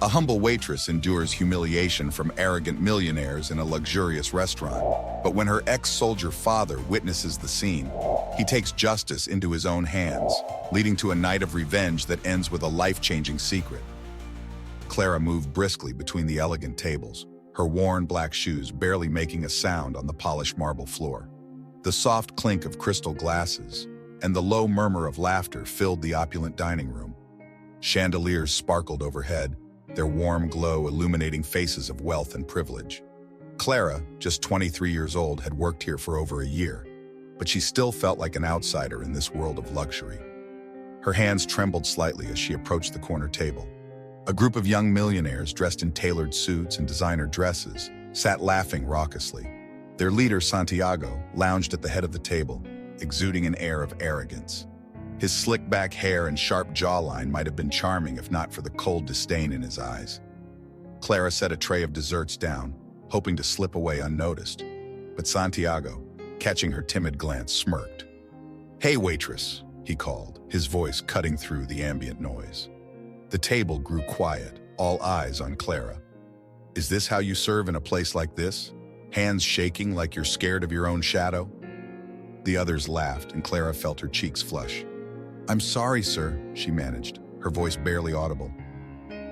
A humble waitress endures humiliation from arrogant millionaires in a luxurious restaurant. But when her ex-soldier father witnesses the scene, he takes justice into his own hands, leading to a night of revenge that ends with a life-changing secret. Clara moved briskly between the elegant tables, her worn black shoes barely making a sound on the polished marble floor. The soft clink of crystal glasses and the low murmur of laughter filled the opulent dining room. Chandeliers sparkled overhead, their warm glow illuminating faces of wealth and privilege. Clara, just 23 years old, had worked here for over a year, but she still felt like an outsider in this world of luxury. Her hands trembled slightly as she approached the corner table. A group of young millionaires dressed in tailored suits and designer dresses sat laughing raucously. Their leader, Santiago, lounged at the head of the table, exuding an air of arrogance. His slick-back hair and sharp jawline might have been charming if not for the cold disdain in his eyes. Clara set a tray of desserts down, hoping to slip away unnoticed. But Santiago, catching her timid glance, smirked. "Hey, waitress," he called, his voice cutting through the ambient noise. The table grew quiet, all eyes on Clara. "Is this how you serve in a place like this? Hands shaking like you're scared of your own shadow?" The others laughed, and Clara felt her cheeks flush. "I'm sorry, sir," she managed, her voice barely audible.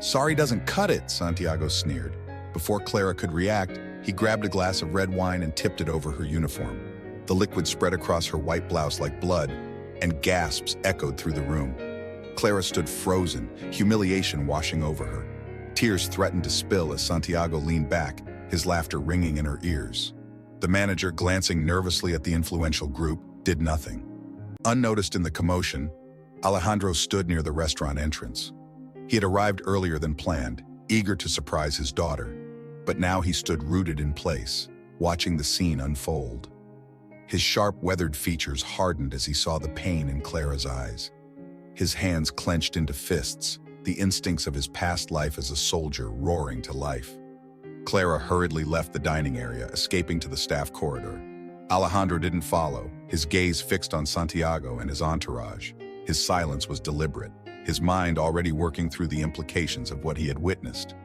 "Sorry doesn't cut it," Santiago sneered. Before Clara could react, he grabbed a glass of red wine and tipped it over her uniform. The liquid spread across her white blouse like blood, and gasps echoed through the room. Clara stood frozen, humiliation washing over her. Tears threatened to spill as Santiago leaned back, his laughter ringing in her ears. The manager, glancing nervously at the influential group, did nothing. Unnoticed in the commotion, Alejandro stood near the restaurant entrance. He had arrived earlier than planned, eager to surprise his daughter. But now he stood rooted in place, watching the scene unfold. His sharp, weathered features hardened as he saw the pain in Clara's eyes. His hands clenched into fists, the instincts of his past life as a soldier roaring to life. Clara hurriedly left the dining area, escaping to the staff corridor. Alejandro didn't follow, his gaze fixed on Santiago and his entourage. His silence was deliberate, his mind already working through the implications of what he had witnessed.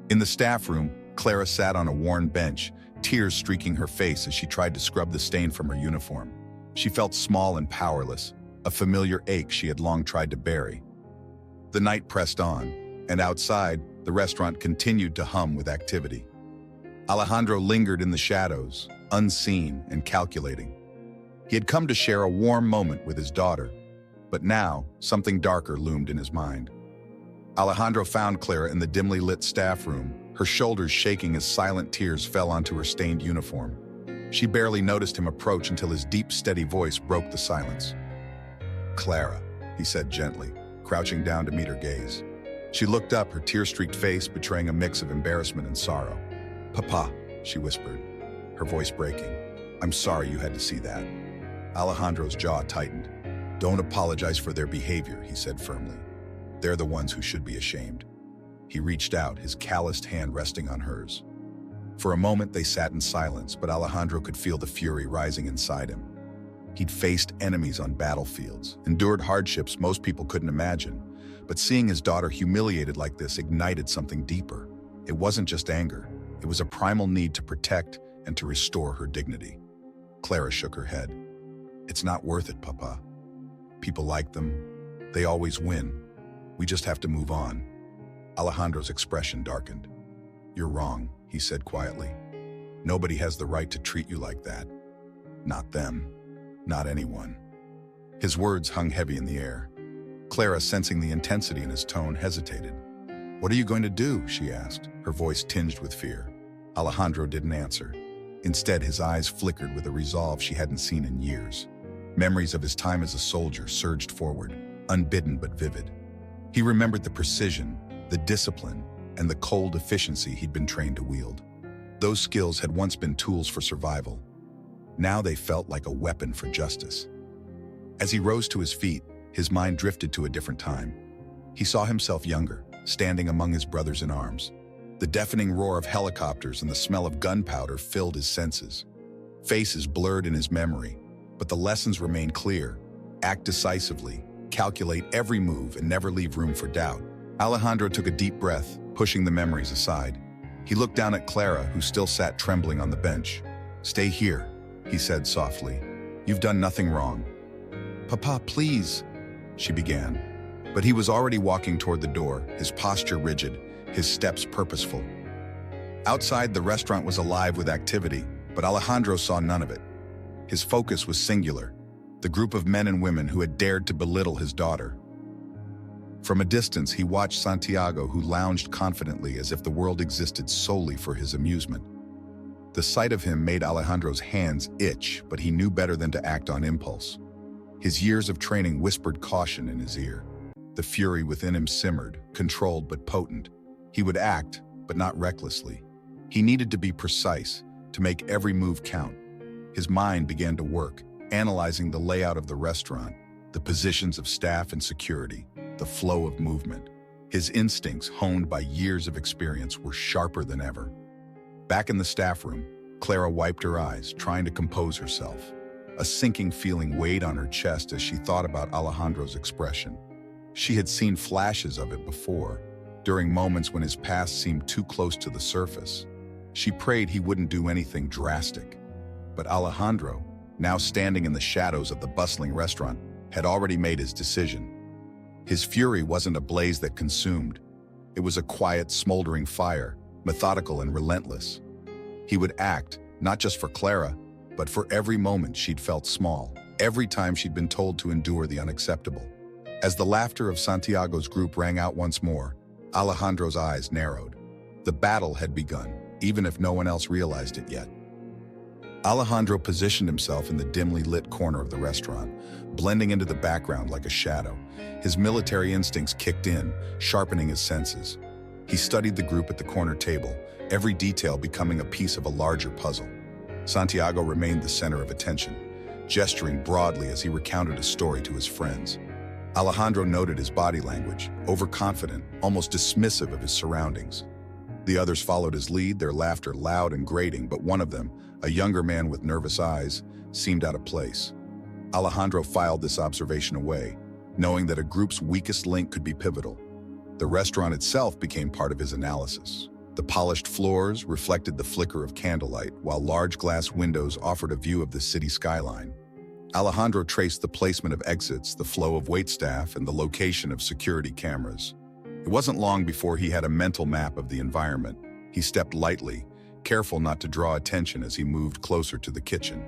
In the staff room, Clara sat on a worn bench, tears streaking her face as she tried to scrub the stain from her uniform. She felt small and powerless, a familiar ache she had long tried to bury. The night pressed on, and outside, the restaurant continued to hum with activity. Alejandro lingered in the shadows, unseen and calculating. He had come to share a warm moment with his daughter, but now something darker loomed in his mind. Alejandro found Clara in the dimly lit staff room, her shoulders shaking as silent tears fell onto her stained uniform. She barely noticed him approach until his deep, steady voice broke the silence. "Clara," he said gently, crouching down to meet her gaze. She looked up, her tear-streaked face betraying a mix of embarrassment and sorrow. "Papa," she whispered, her voice breaking. "I'm sorry you had to see that." Alejandro's jaw tightened. "Don't apologize for their behavior," he said firmly. "They're the ones who should be ashamed." He reached out, his calloused hand resting on hers. For a moment they sat in silence, but Alejandro could feel the fury rising inside him. He'd faced enemies on battlefields, endured hardships most people couldn't imagine, but seeing his daughter humiliated like this ignited something deeper. It wasn't just anger, it was a primal need to protect and to restore her dignity. Clara shook her head. "It's not worth it, Papa. People like them. They always win. We just have to move on." Alejandro's expression darkened. "You're wrong," he said quietly. "Nobody has the right to treat you like that. Not them. Not anyone." His words hung heavy in the air. Clara, sensing the intensity in his tone, hesitated. "What are you going to do?" she asked, her voice tinged with fear. Alejandro didn't answer. Instead, his eyes flickered with a resolve she hadn't seen in years. Memories of his time as a soldier surged forward, unbidden but vivid. He remembered the precision, the discipline, and the cold efficiency he'd been trained to wield. Those skills had once been tools for survival. Now they felt like a weapon for justice. As he rose to his feet, his mind drifted to a different time. He saw himself younger, standing among his brothers in arms. The deafening roar of helicopters and the smell of gunpowder filled his senses. Faces blurred in his memory, but the lessons remained clear. Act decisively, calculate every move, and never leave room for doubt. Alejandro took a deep breath, pushing the memories aside. He looked down at Clara, who still sat trembling on the bench. "Stay here," he said softly. "You've done nothing wrong." "Papa, please," she began. But he was already walking toward the door, his posture rigid, his steps purposeful. Outside, the restaurant was alive with activity, but Alejandro saw none of it. His focus was singular, the group of men and women who had dared to belittle his daughter. From a distance, he watched Santiago, who lounged confidently as if the world existed solely for his amusement. The sight of him made Alejandro's hands itch, but he knew better than to act on impulse. His years of training whispered caution in his ear. The fury within him simmered, controlled but potent. He would act, but not recklessly. He needed to be precise, to make every move count. His mind began to work, analyzing the layout of the restaurant, the positions of staff and security, the flow of movement. His instincts, honed by years of experience, were sharper than ever. Back in the staff room, Clara wiped her eyes, trying to compose herself. A sinking feeling weighed on her chest as she thought about Alejandro's expression. She had seen flashes of it before, during moments when his past seemed too close to the surface. She prayed he wouldn't do anything drastic. But Alejandro, now standing in the shadows of the bustling restaurant, had already made his decision. His fury wasn't a blaze that consumed. It was a quiet, smoldering fire, methodical and relentless. He would act, not just for Clara, but for every moment she'd felt small, every time she'd been told to endure the unacceptable. As the laughter of Santiago's group rang out once more, Alejandro's eyes narrowed. The battle had begun, even if no one else realized it yet. Alejandro positioned himself in the dimly lit corner of the restaurant, blending into the background like a shadow. His military instincts kicked in, sharpening his senses. He studied the group at the corner table, every detail becoming a piece of a larger puzzle. Santiago remained the center of attention, gesturing broadly as he recounted a story to his friends. Alejandro noted his body language, overconfident, almost dismissive of his surroundings. The others followed his lead, their laughter loud and grating, but one of them, a younger man with nervous eyes, seemed out of place. Alejandro filed this observation away, knowing that a group's weakest link could be pivotal. The restaurant itself became part of his analysis. The polished floors reflected the flicker of candlelight, while large glass windows offered a view of the city skyline. Alejandro traced the placement of exits, the flow of waitstaff, and the location of security cameras. It wasn't long before he had a mental map of the environment. He stepped lightly, careful not to draw attention as he moved closer to the kitchen.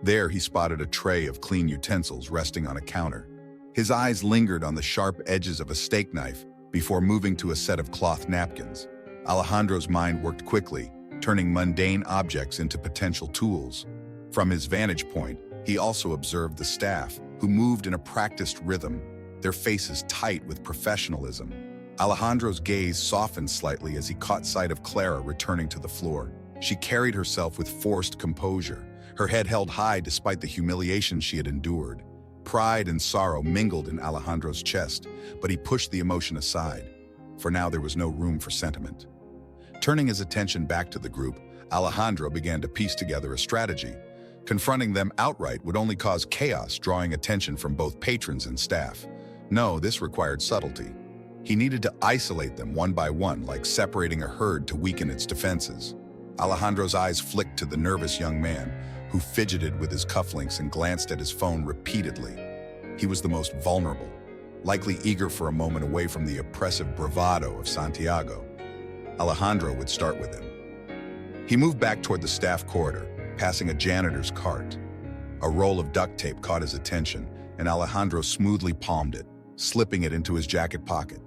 There he spotted a tray of clean utensils resting on a counter. His eyes lingered on the sharp edges of a steak knife before moving to a set of cloth napkins. Alejandro's mind worked quickly, turning mundane objects into potential tools. From his vantage point, he also observed the staff, who moved in a practiced rhythm, their faces tight with professionalism. Alejandro's gaze softened slightly as he caught sight of Clara returning to the floor. She carried herself with forced composure, her head held high despite the humiliation she had endured. Pride and sorrow mingled in Alejandro's chest, but he pushed the emotion aside. For now, there was no room for sentiment. Turning his attention back to the group, Alejandro began to piece together a strategy. Confronting them outright would only cause chaos, drawing attention from both patrons and staff. No, this required subtlety. He needed to isolate them one by one, like separating a herd to weaken its defenses. Alejandro's eyes flicked to the nervous young man, who fidgeted with his cufflinks and glanced at his phone repeatedly. He was the most vulnerable, likely eager for a moment away from the oppressive bravado of Santiago. Alejandro would start with him. He moved back toward the staff corridor, passing a janitor's cart. A roll of duct tape caught his attention, and Alejandro smoothly palmed it, slipping it into his jacket pocket.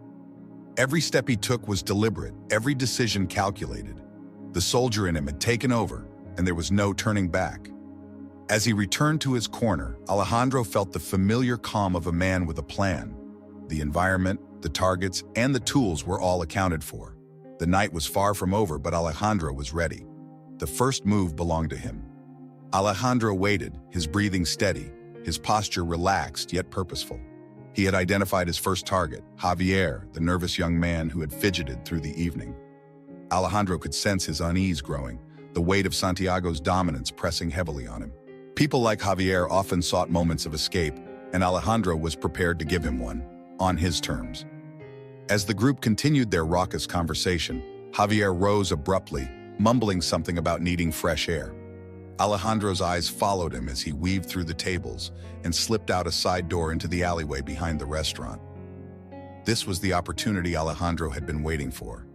Every step he took was deliberate, every decision calculated. The soldier in him had taken over, and there was no turning back. As he returned to his corner, Alejandro felt the familiar calm of a man with a plan. The environment, the targets, and the tools were all accounted for. The night was far from over, but Alejandro was ready. The first move belonged to him. Alejandro waited, his breathing steady, his posture relaxed yet purposeful. He had identified his first target, Javier, the nervous young man who had fidgeted through the evening. Alejandro could sense his unease growing, the weight of Santiago's dominance pressing heavily on him. People like Javier often sought moments of escape, and Alejandro was prepared to give him one, on his terms. As the group continued their raucous conversation, Javier rose abruptly, mumbling something about needing fresh air. Alejandro's eyes followed him as he weaved through the tables and slipped out a side door into the alleyway behind the restaurant. This was the opportunity Alejandro had been waiting for.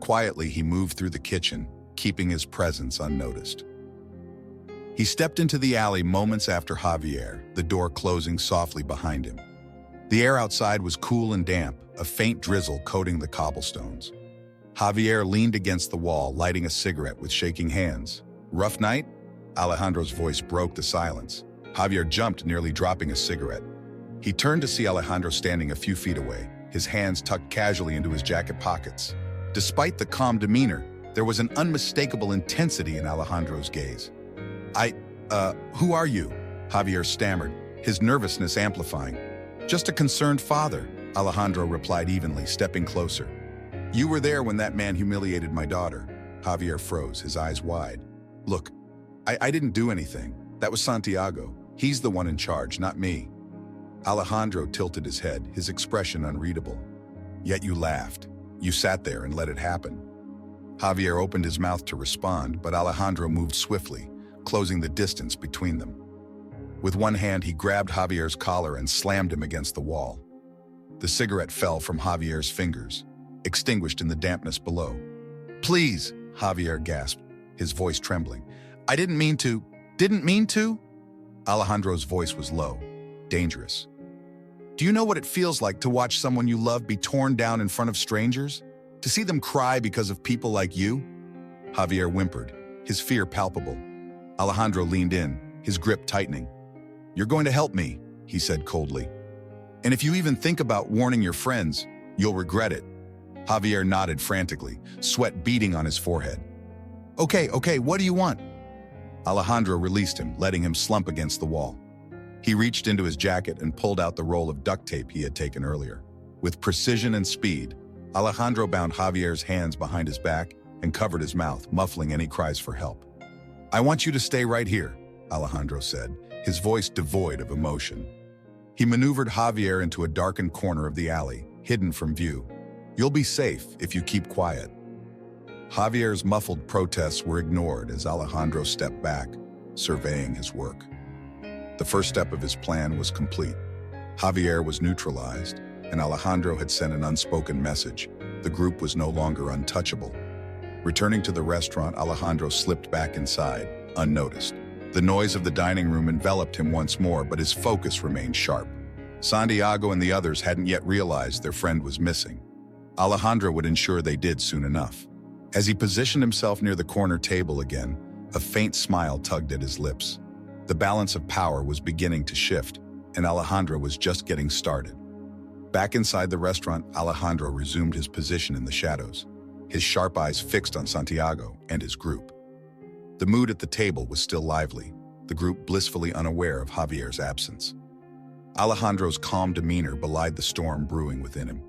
Quietly, he moved through the kitchen, keeping his presence unnoticed. He stepped into the alley moments after Javier, the door closing softly behind him. The air outside was cool and damp, a faint drizzle coating the cobblestones. Javier leaned against the wall, lighting a cigarette with shaking hands. "Rough night?" Alejandro's voice broke the silence. Javier jumped, nearly dropping a cigarette. He turned to see Alejandro standing a few feet away, his hands tucked casually into his jacket pockets. Despite the calm demeanor, there was an unmistakable intensity in Alejandro's gaze. Who are you?" Javier stammered, his nervousness amplifying. "Just a concerned father," Alejandro replied evenly, stepping closer. "You were there when that man humiliated my daughter." Javier froze, his eyes wide. "Look, I didn't do anything. That was Santiago. He's the one in charge, not me." Alejandro tilted his head, his expression unreadable. "Yet you laughed. You sat there and let it happen." Javier opened his mouth to respond, but Alejandro moved swiftly, closing the distance between them. With one hand, he grabbed Javier's collar and slammed him against the wall. The cigarette fell from Javier's fingers, extinguished in the dampness below. "Please," Javier gasped, his voice trembling. "I didn't mean to." "Didn't mean to?" Alejandro's voice was low, dangerous. "Do you know what it feels like to watch someone you love be torn down in front of strangers? To see them cry because of people like you?" Javier whimpered, his fear palpable. Alejandro leaned in, his grip tightening. "You're going to help me," he said coldly. "And if you even think about warning your friends, you'll regret it." Javier nodded frantically, sweat beading on his forehead. Okay, what do you want?" Alejandro released him, letting him slump against the wall. He reached into his jacket and pulled out the roll of duct tape he had taken earlier. With precision and speed, Alejandro bound Javier's hands behind his back and covered his mouth, muffling any cries for help. "I want you to stay right here," Alejandro said, his voice devoid of emotion. He maneuvered Javier into a darkened corner of the alley, hidden from view. "You'll be safe if you keep quiet." Javier's muffled protests were ignored as Alejandro stepped back, surveying his work. The first step of his plan was complete. Javier was neutralized, and Alejandro had sent an unspoken message. The group was no longer untouchable. Returning to the restaurant, Alejandro slipped back inside, unnoticed. The noise of the dining room enveloped him once more, but his focus remained sharp. Santiago and the others hadn't yet realized their friend was missing. Alejandro would ensure they did soon enough. As he positioned himself near the corner table again, a faint smile tugged at his lips. The balance of power was beginning to shift, and Alejandro was just getting started. Back inside the restaurant, Alejandro resumed his position in the shadows, his sharp eyes fixed on Santiago and his group. The mood at the table was still lively, the group blissfully unaware of Javier's absence. Alejandro's calm demeanor belied the storm brewing within him.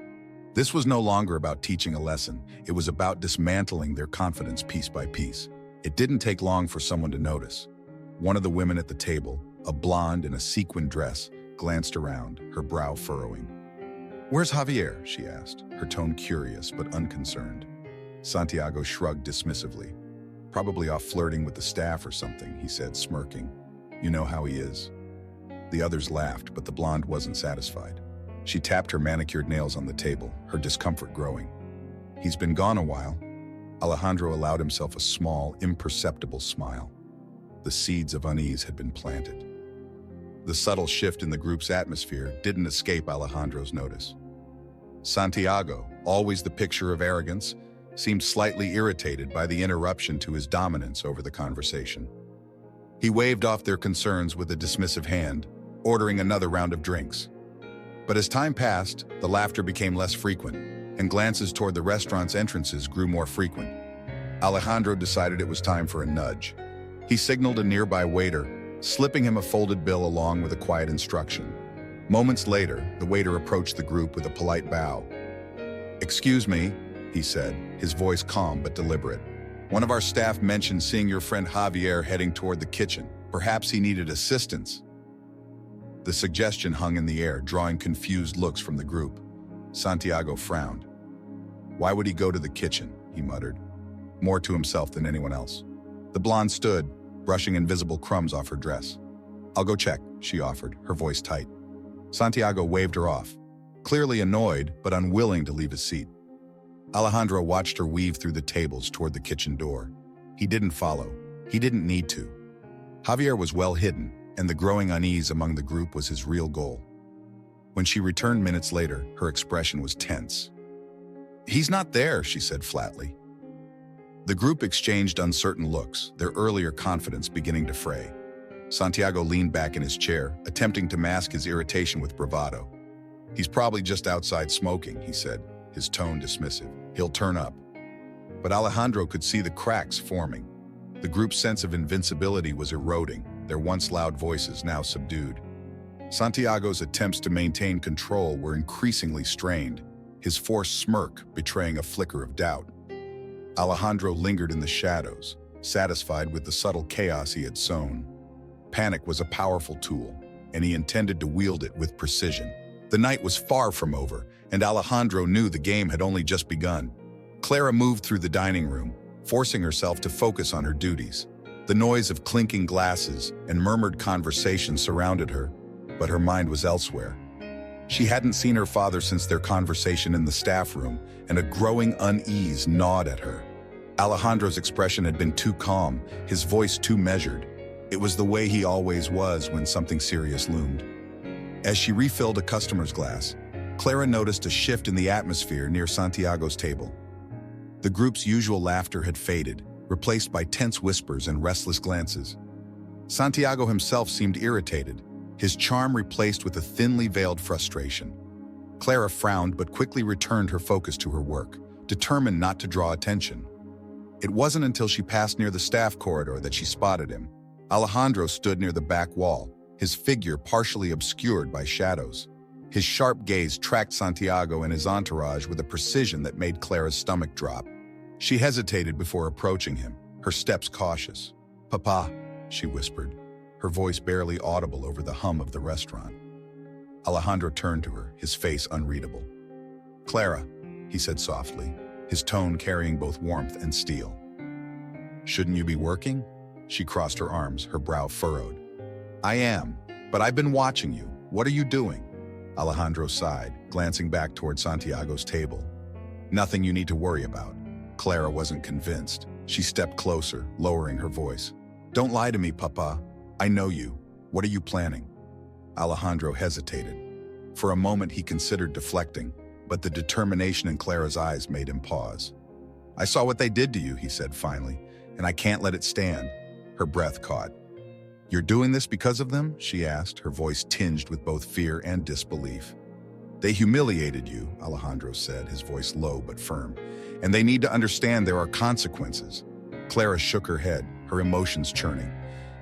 This was no longer about teaching a lesson, it was about dismantling their confidence piece by piece. It didn't take long for someone to notice. One of the women at the table, a blonde in a sequined dress, glanced around, her brow furrowing. "Where's Javier?" she asked, her tone curious but unconcerned. Santiago shrugged dismissively. "Probably off flirting with the staff or something," he said, smirking. "You know how he is." The others laughed, but the blonde wasn't satisfied. She tapped her manicured nails on the table, her discomfort growing. "He's been gone a while." Alejandro allowed himself a small, imperceptible smile. The seeds of unease had been planted. The subtle shift in the group's atmosphere didn't escape Alejandro's notice. Santiago, always the picture of arrogance, seemed slightly irritated by the interruption to his dominance over the conversation. He waved off their concerns with a dismissive hand, ordering another round of drinks. But as time passed, the laughter became less frequent, and glances toward the restaurant's entrances grew more frequent. Alejandro decided it was time for a nudge. He signaled a nearby waiter, slipping him a folded bill along with a quiet instruction. Moments later, the waiter approached the group with a polite bow. "Excuse me," he said, his voice calm but deliberate. "One of our staff mentioned seeing your friend Javier heading toward the kitchen. Perhaps he needed assistance." The suggestion hung in the air, drawing confused looks from the group. Santiago frowned. Why would he go to the kitchen? He muttered, more to himself than anyone else. The blonde stood, brushing invisible crumbs off her dress. I'll go check, she offered, her voice tight. Santiago waved her off, clearly annoyed but unwilling to leave his seat. Alejandro watched her weave through the tables toward the kitchen door. He didn't follow. He didn't need to. Javier was well hidden, and the growing unease among the group was his real goal. When she returned minutes later, her expression was tense. He's not there, she said flatly. The group exchanged uncertain looks, their earlier confidence beginning to fray. Santiago leaned back in his chair, attempting to mask his irritation with bravado. He's probably just outside smoking, he said, his tone dismissive. He'll turn up. But Alejandro could see the cracks forming. The group's sense of invincibility was eroding, their once loud voices now subdued. Santiago's attempts to maintain control were increasingly strained, his forced smirk betraying a flicker of doubt. Alejandro lingered in the shadows, satisfied with the subtle chaos he had sown. Panic was a powerful tool, and he intended to wield it with precision. The night was far from over, and Alejandro knew the game had only just begun. Clara moved through the dining room, forcing herself to focus on her duties. The noise of clinking glasses and murmured conversation surrounded her, but her mind was elsewhere. She hadn't seen her father since their conversation in the staff room, and a growing unease gnawed at her. Alejandro's expression had been too calm, his voice too measured. It was the way he always was when something serious loomed. As she refilled a customer's glass, Clara noticed a shift in the atmosphere near Santiago's table. The group's usual laughter had faded, replaced by tense whispers and restless glances. Santiago himself seemed irritated, his charm replaced with a thinly veiled frustration. Clara frowned but quickly returned her focus to her work, determined not to draw attention. It wasn't until she passed near the staff corridor that she spotted him. Alejandro stood near the back wall, his figure partially obscured by shadows. His sharp gaze tracked Santiago and his entourage with a precision that made Clara's stomach drop. She hesitated before approaching him, her steps cautious. "Papa," she whispered, her voice barely audible over the hum of the restaurant. Alejandro turned to her, his face unreadable. "Clara," he said softly, his tone carrying both warmth and steel. "Shouldn't you be working?" She crossed her arms, her brow furrowed. "I am, but I've been watching you. What are you doing?" Alejandro sighed, glancing back toward Santiago's table. "Nothing you need to worry about." Clara wasn't convinced. She stepped closer, lowering her voice. "Don't lie to me, Papa. I know you. What are you planning?" Alejandro hesitated. For a moment he considered deflecting, but the determination in Clara's eyes made him pause. "I saw what they did to you," he said finally, "and I can't let it stand." Her breath caught. "You're doing this because of them?" she asked, her voice tinged with both fear and disbelief. "They humiliated you," Alejandro said, his voice low but firm, "and they need to understand there are consequences." Clara shook her head, her emotions churning.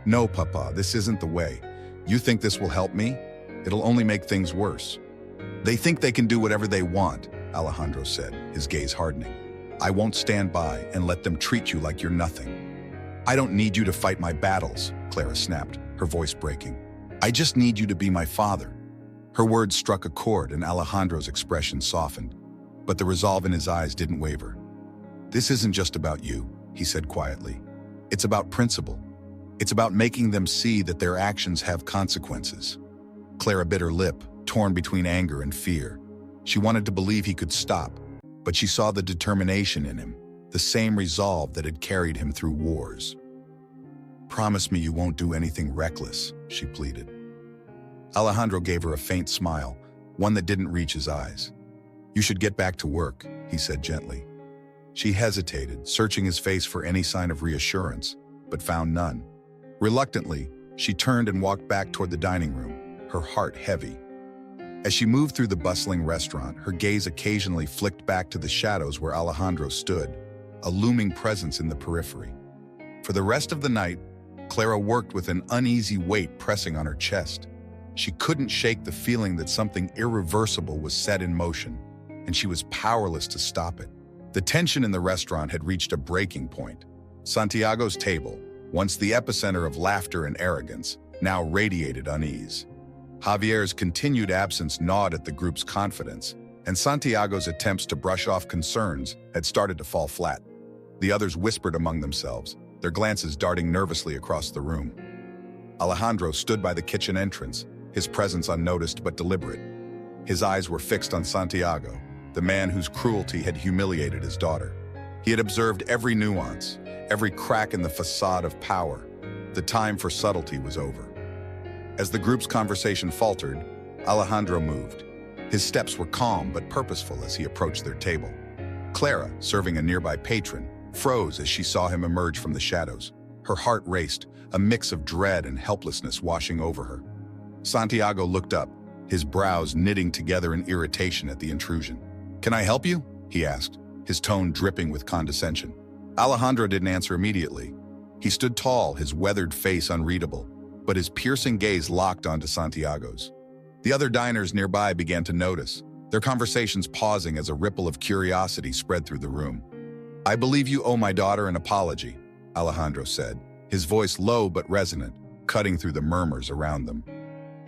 "No, Papa, this isn't the way. You think this will help me? It'll only make things worse." "They think they can do whatever they want," Alejandro said, his gaze hardening. "I won't stand by and let them treat you like you're nothing." "I don't need you to fight my battles," Clara snapped, her voice breaking. "I just need you to be my father." Her words struck a chord and Alejandro's expression softened, but the resolve in his eyes didn't waver. "This isn't just about you," he said quietly. "It's about principle. It's about making them see that their actions have consequences." Clara bit her lip, torn between anger and fear. She wanted to believe he could stop, but she saw the determination in him, the same resolve that had carried him through wars. "Promise me you won't do anything reckless," she pleaded. Alejandro gave her a faint smile, one that didn't reach his eyes. "You should get back to work," he said gently. She hesitated, searching his face for any sign of reassurance, but found none. Reluctantly, she turned and walked back toward the dining room, her heart heavy. As she moved through the bustling restaurant, her gaze occasionally flicked back to the shadows where Alejandro stood, a looming presence in the periphery. For the rest of the night, Clara worked with an uneasy weight pressing on her chest. She couldn't shake the feeling that something irreversible was set in motion, and she was powerless to stop it. The tension in the restaurant had reached a breaking point. Santiago's table, once the epicenter of laughter and arrogance, now radiated unease. Javier's continued absence gnawed at the group's confidence, and Santiago's attempts to brush off concerns had started to fall flat. The others whispered among themselves, their glances darting nervously across the room. Alejandro stood by the kitchen entrance, his presence unnoticed but deliberate. His eyes were fixed on Santiago, the man whose cruelty had humiliated his daughter. He had observed every nuance, every crack in the facade of power. The time for subtlety was over. As the group's conversation faltered, Alejandro moved. His steps were calm but purposeful as he approached their table. Clara, serving a nearby patron, froze as she saw him emerge from the shadows. Her heart raced, a mix of dread and helplessness washing over her. Santiago looked up, his brows knitting together in irritation at the intrusion. "Can I help you?" he asked, his tone dripping with condescension. Alejandro didn't answer immediately. He stood tall, his weathered face unreadable, but his piercing gaze locked onto Santiago's. The other diners nearby began to notice, their conversations pausing as a ripple of curiosity spread through the room. "I believe you owe my daughter an apology," Alejandro said, his voice low but resonant, cutting through the murmurs around them.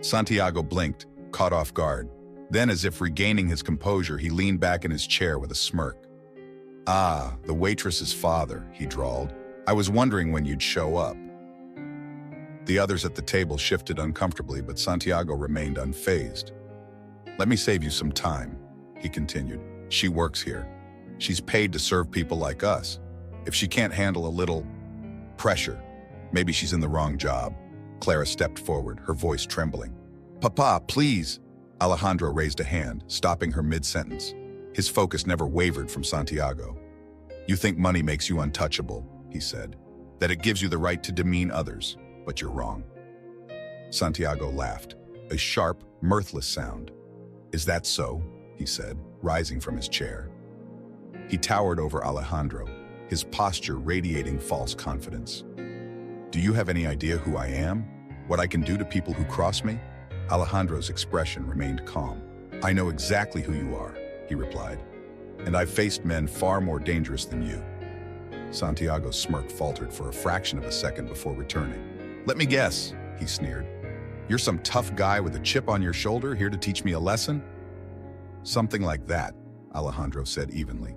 Santiago blinked, caught off guard. Then, as if regaining his composure, he leaned back in his chair with a smirk. "Ah, the waitress's father," he drawled. "I was wondering when you'd show up." The others at the table shifted uncomfortably, but Santiago remained unfazed. "Let me save you some time," he continued. "She works here. She's paid to serve people like us. If she can't handle a little pressure, maybe she's in the wrong job." Clara stepped forward, her voice trembling. "Papa, please!" Alejandro raised a hand, stopping her mid-sentence. His focus never wavered from Santiago. "You think money makes you untouchable," he said. "That it gives you the right to demean others, but you're wrong." Santiago laughed, a sharp, mirthless sound. "Is that so?" he said, rising from his chair. He towered over Alejandro, his posture radiating false confidence. "Do you have any idea who I am? What I can do to people who cross me?" Alejandro's expression remained calm. "I know exactly who you are," he replied, "and I've faced men far more dangerous than you." Santiago's smirk faltered for a fraction of a second before returning. "Let me guess," he sneered. "You're some tough guy with a chip on your shoulder here to teach me a lesson?" "Something like that," Alejandro said evenly.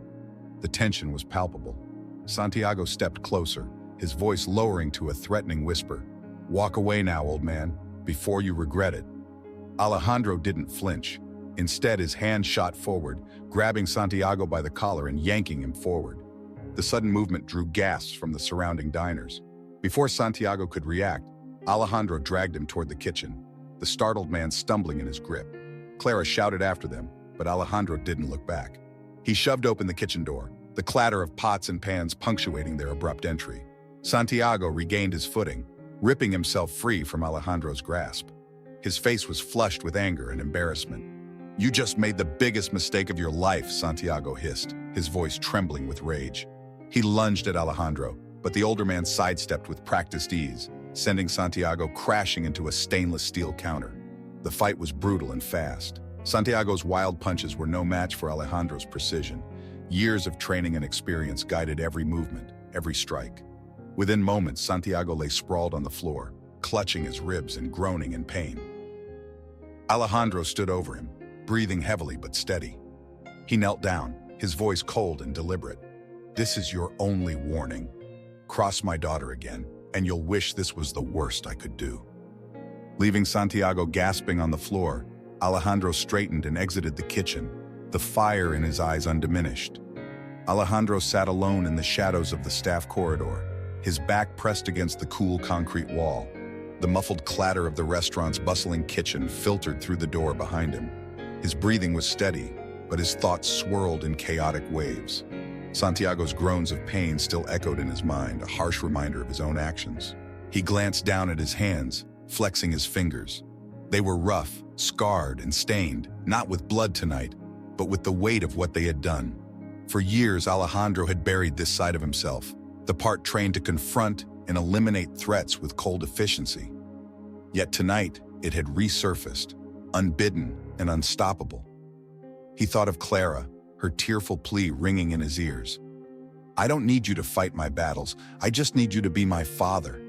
The tension was palpable. Santiago stepped closer, his voice lowering to a threatening whisper. "Walk away now, old man, before you regret it." Alejandro didn't flinch. Instead, his hand shot forward, grabbing Santiago by the collar and yanking him forward. The sudden movement drew gasps from the surrounding diners. Before Santiago could react, Alejandro dragged him toward the kitchen, the startled man stumbling in his grip. Clara shouted after them, but Alejandro didn't look back. He shoved open the kitchen door, the clatter of pots and pans punctuating their abrupt entry. Santiago regained his footing, ripping himself free from Alejandro's grasp. His face was flushed with anger and embarrassment. "You just made the biggest mistake of your life," Santiago hissed, his voice trembling with rage. He lunged at Alejandro, but the older man sidestepped with practiced ease, sending Santiago crashing into a stainless steel counter. The fight was brutal and fast. Santiago's wild punches were no match for Alejandro's precision. Years of training and experience guided every movement, every strike. Within moments, Santiago lay sprawled on the floor, clutching his ribs and groaning in pain. Alejandro stood over him, breathing heavily but steady. He knelt down, his voice cold and deliberate. "This is your only warning. Cross my daughter again, and you'll wish this was the worst I could do." Leaving Santiago gasping on the floor, Alejandro straightened and exited the kitchen, the fire in his eyes undiminished. Alejandro sat alone in the shadows of the staff corridor, his back pressed against the cool concrete wall. The muffled clatter of the restaurant's bustling kitchen filtered through the door behind him. His breathing was steady, but his thoughts swirled in chaotic waves. Santiago's groans of pain still echoed in his mind, a harsh reminder of his own actions. He glanced down at his hands, flexing his fingers. They were rough, scarred, and stained, not with blood tonight, but with the weight of what they had done. For years, Alejandro had buried this side of himself, the part trained to confront and eliminate threats with cold efficiency. Yet tonight, it had resurfaced, unbidden and unstoppable. He thought of Clara, her tearful plea ringing in his ears. "I don't need you to fight my battles. I just need you to be my father."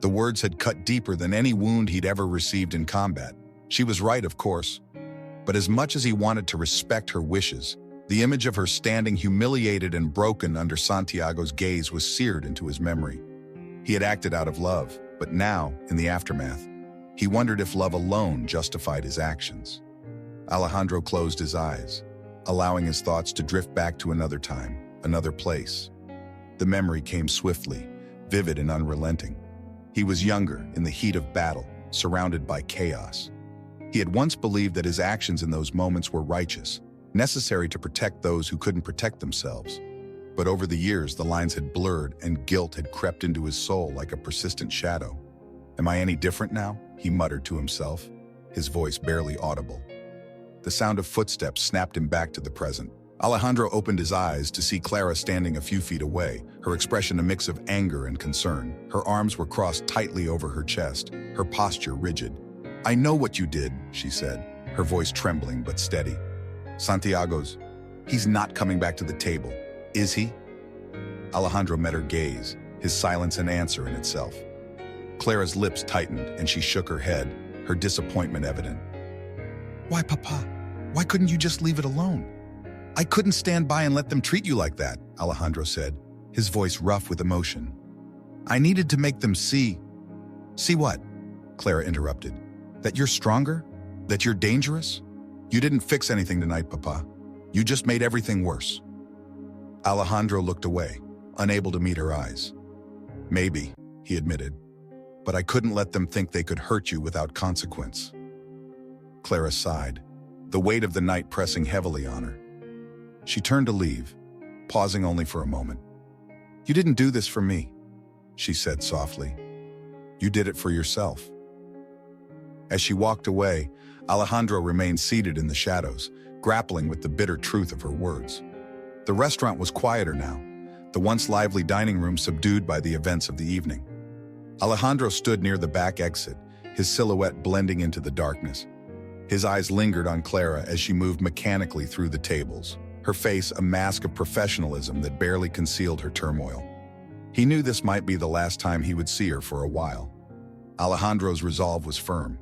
The words had cut deeper than any wound he'd ever received in combat. She was right, of course. But as much as he wanted to respect her wishes, the image of her standing humiliated and broken under Santiago's gaze was seared into his memory. He had acted out of love, but now, in the aftermath, he wondered if love alone justified his actions. Alejandro closed his eyes, allowing his thoughts to drift back to another time, another place. The memory came swiftly, vivid and unrelenting. He was younger, in the heat of battle, surrounded by chaos. He had once believed that his actions in those moments were righteous, necessary to protect those who couldn't protect themselves. But over the years, the lines had blurred and guilt had crept into his soul like a persistent shadow. "Am I any different now?" he muttered to himself, his voice barely audible. The sound of footsteps snapped him back to the present. Alejandro opened his eyes to see Clara standing a few feet away, her expression a mix of anger and concern. Her arms were crossed tightly over her chest, her posture rigid. "I know what you did," she said, her voice trembling but steady. He's not coming back to the table, is he?" Alejandro met her gaze, his silence an answer in itself. Clara's lips tightened and she shook her head, her disappointment evident. "Why, Papa? Why couldn't you just leave it alone?" "I couldn't stand by and let them treat you like that," Alejandro said, his voice rough with emotion. "I needed to make them see." "See what?" Clara interrupted. "That you're stronger? That you're dangerous? You didn't fix anything tonight, Papa. You just made everything worse." Alejandro looked away, unable to meet her eyes. "Maybe," he admitted, "but I couldn't let them think they could hurt you without consequence." Clara sighed, the weight of the night pressing heavily on her. She turned to leave, pausing only for a moment. "You didn't do this for me," she said softly. "You did it for yourself." As she walked away, Alejandro remained seated in the shadows, grappling with the bitter truth of her words. The restaurant was quieter now, the once lively dining room subdued by the events of the evening. Alejandro stood near the back exit, his silhouette blending into the darkness. His eyes lingered on Clara as she moved mechanically through the tables, her face a mask of professionalism that barely concealed her turmoil. He knew this might be the last time he would see her for a while. Alejandro's resolve was firm.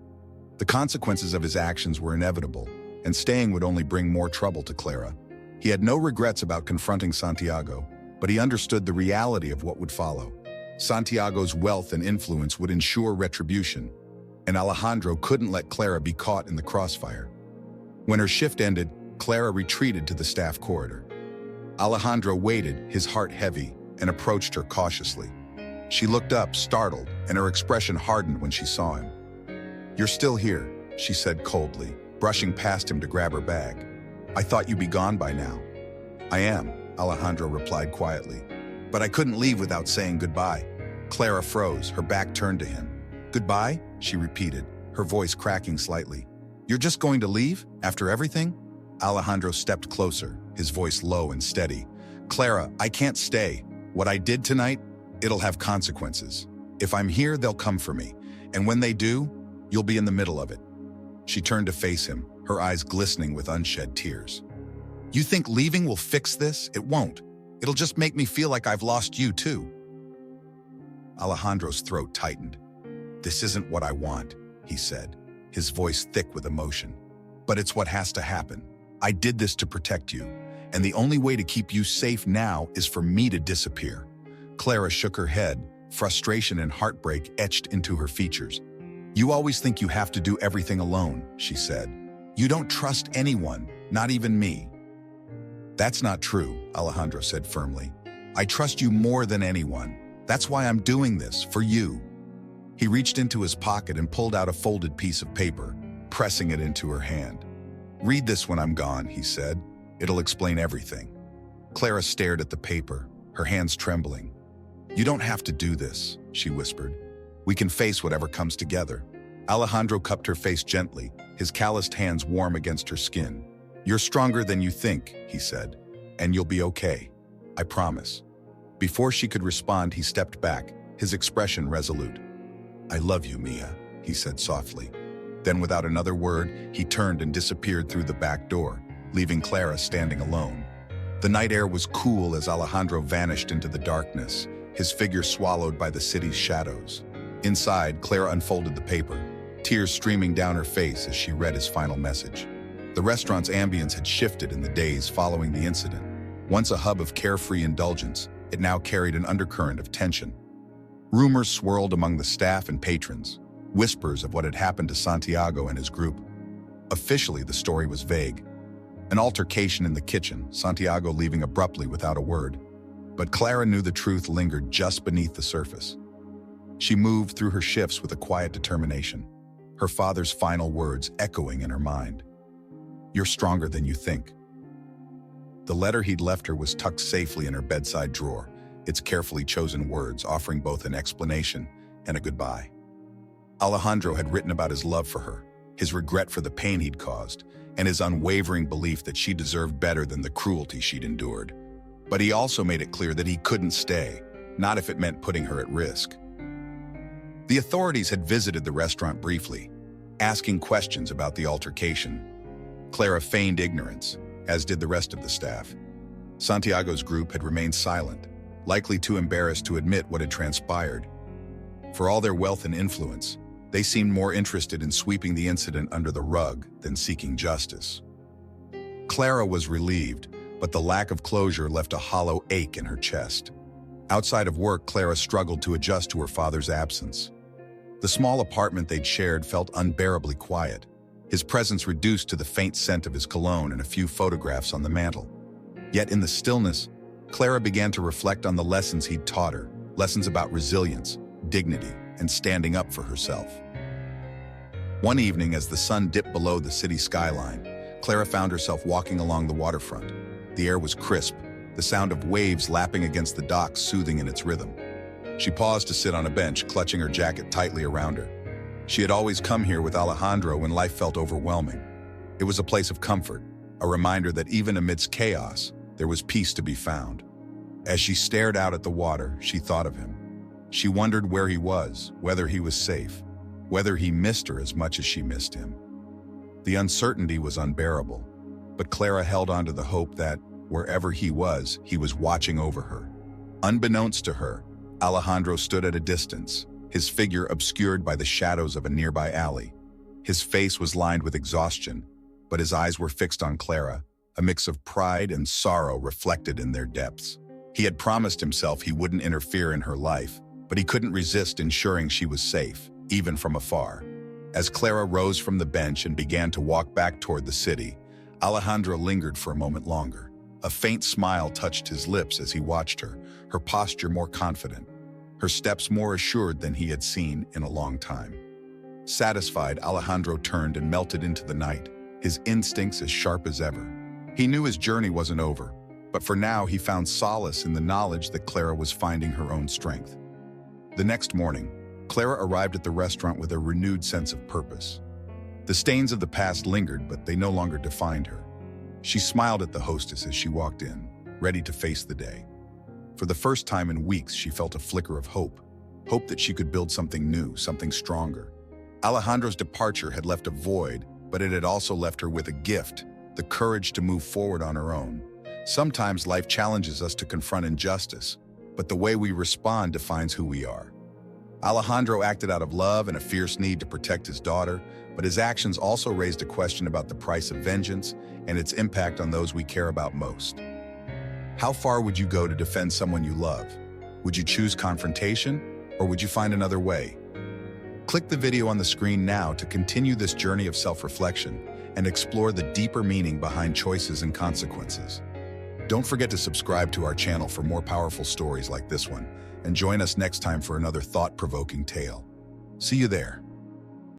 The consequences of his actions were inevitable, and staying would only bring more trouble to Clara. He had no regrets about confronting Santiago, but he understood the reality of what would follow. Santiago's wealth and influence would ensure retribution, and Alejandro couldn't let Clara be caught in the crossfire. When her shift ended, Clara retreated to the staff corridor. Alejandro waited, his heart heavy, and approached her cautiously. She looked up, startled, and her expression hardened when she saw him. "You're still here," she said coldly, brushing past him to grab her bag. "I thought you'd be gone by now." "I am," Alejandro replied quietly. "But I couldn't leave without saying goodbye." Clara froze, her back turned to him. "Goodbye?" she repeated, her voice cracking slightly. "You're just going to leave, after everything?" Alejandro stepped closer, his voice low and steady. "Clara, I can't stay. What I did tonight, it'll have consequences. If I'm here, they'll come for me. And when they do, you'll be in the middle of it." She turned to face him, her eyes glistening with unshed tears. "You think leaving will fix this? It won't. It'll just make me feel like I've lost you too." Alejandro's throat tightened. "This isn't what I want," he said, his voice thick with emotion. "But it's what has to happen. I did this to protect you, and the only way to keep you safe now is for me to disappear." Clara shook her head, frustration and heartbreak etched into her features. "You always think you have to do everything alone," she said. "You don't trust anyone, not even me." "That's not true," Alejandro said firmly. "I trust you more than anyone. That's why I'm doing this, for you." He reached into his pocket and pulled out a folded piece of paper, pressing it into her hand. "Read this when I'm gone," he said. "It'll explain everything." Clara stared at the paper, her hands trembling. "You don't have to do this," she whispered. "We can face whatever comes together." Alejandro cupped her face gently, his calloused hands warm against her skin. "You're stronger than you think," he said, "and you'll be okay. I promise." Before she could respond, he stepped back, his expression resolute. "I love you, Mia," he said softly. Then without another word, he turned and disappeared through the back door, leaving Clara standing alone. The night air was cool as Alejandro vanished into the darkness, his figure swallowed by the city's shadows. Inside, Clara unfolded the paper, tears streaming down her face as she read his final message. The restaurant's ambience had shifted in the days following the incident. Once a hub of carefree indulgence, it now carried an undercurrent of tension. Rumors swirled among the staff and patrons, whispers of what had happened to Santiago and his group. Officially, the story was vague. An altercation in the kitchen, Santiago leaving abruptly without a word. But Clara knew the truth lingered just beneath the surface. She moved through her shifts with a quiet determination, her father's final words echoing in her mind. "You're stronger than you think." The letter he'd left her was tucked safely in her bedside drawer, its carefully chosen words offering both an explanation and a goodbye. Alejandro had written about his love for her, his regret for the pain he'd caused, and his unwavering belief that she deserved better than the cruelty she'd endured. But he also made it clear that he couldn't stay, not if it meant putting her at risk. The authorities had visited the restaurant briefly, asking questions about the altercation. Clara feigned ignorance, as did the rest of the staff. Santiago's group had remained silent, likely too embarrassed to admit what had transpired. For all their wealth and influence, they seemed more interested in sweeping the incident under the rug than seeking justice. Clara was relieved, but the lack of closure left a hollow ache in her chest. Outside of work, Clara struggled to adjust to her father's absence. The small apartment they'd shared felt unbearably quiet, his presence reduced to the faint scent of his cologne and a few photographs on the mantel. Yet in the stillness, Clara began to reflect on the lessons he'd taught her, lessons about resilience, dignity, and standing up for herself. One evening, as the sun dipped below the city skyline, Clara found herself walking along the waterfront. The air was crisp, the sound of waves lapping against the docks soothing in its rhythm. She paused to sit on a bench, clutching her jacket tightly around her. She had always come here with Alejandro when life felt overwhelming. It was a place of comfort, a reminder that even amidst chaos, there was peace to be found. As she stared out at the water, she thought of him. She wondered where he was, whether he was safe, whether he missed her as much as she missed him. The uncertainty was unbearable, but Clara held on to the hope that, wherever he was watching over her. Unbeknownst to her, Alejandro stood at a distance, his figure obscured by the shadows of a nearby alley. His face was lined with exhaustion, but his eyes were fixed on Clara, a mix of pride and sorrow reflected in their depths. He had promised himself he wouldn't interfere in her life, but he couldn't resist ensuring she was safe, even from afar. As Clara rose from the bench and began to walk back toward the city, Alejandro lingered for a moment longer. A faint smile touched his lips as he watched her, her posture more confident, her steps more assured than he had seen in a long time. Satisfied, Alejandro turned and melted into the night, his instincts as sharp as ever. He knew his journey wasn't over, but for now he found solace in the knowledge that Clara was finding her own strength. The next morning, Clara arrived at the restaurant with a renewed sense of purpose. The stains of the past lingered, but they no longer defined her. She smiled at the hostess as she walked in, ready to face the day. For the first time in weeks, she felt a flicker of hope that she could build something new, something stronger. Alejandro's departure had left a void, but it had also left her with a gift, the courage to move forward on her own. Sometimes life challenges us to confront injustice, but the way we respond defines who we are. Alejandro acted out of love and a fierce need to protect his daughter, but his actions also raised a question about the price of vengeance and its impact on those we care about most. How far would you go to defend someone you love? Would you choose confrontation, or would you find another way? Click the video on the screen now to continue this journey of self-reflection and explore the deeper meaning behind choices and consequences. Don't forget to subscribe to our channel for more powerful stories like this one, and join us next time for another thought-provoking tale. See you there.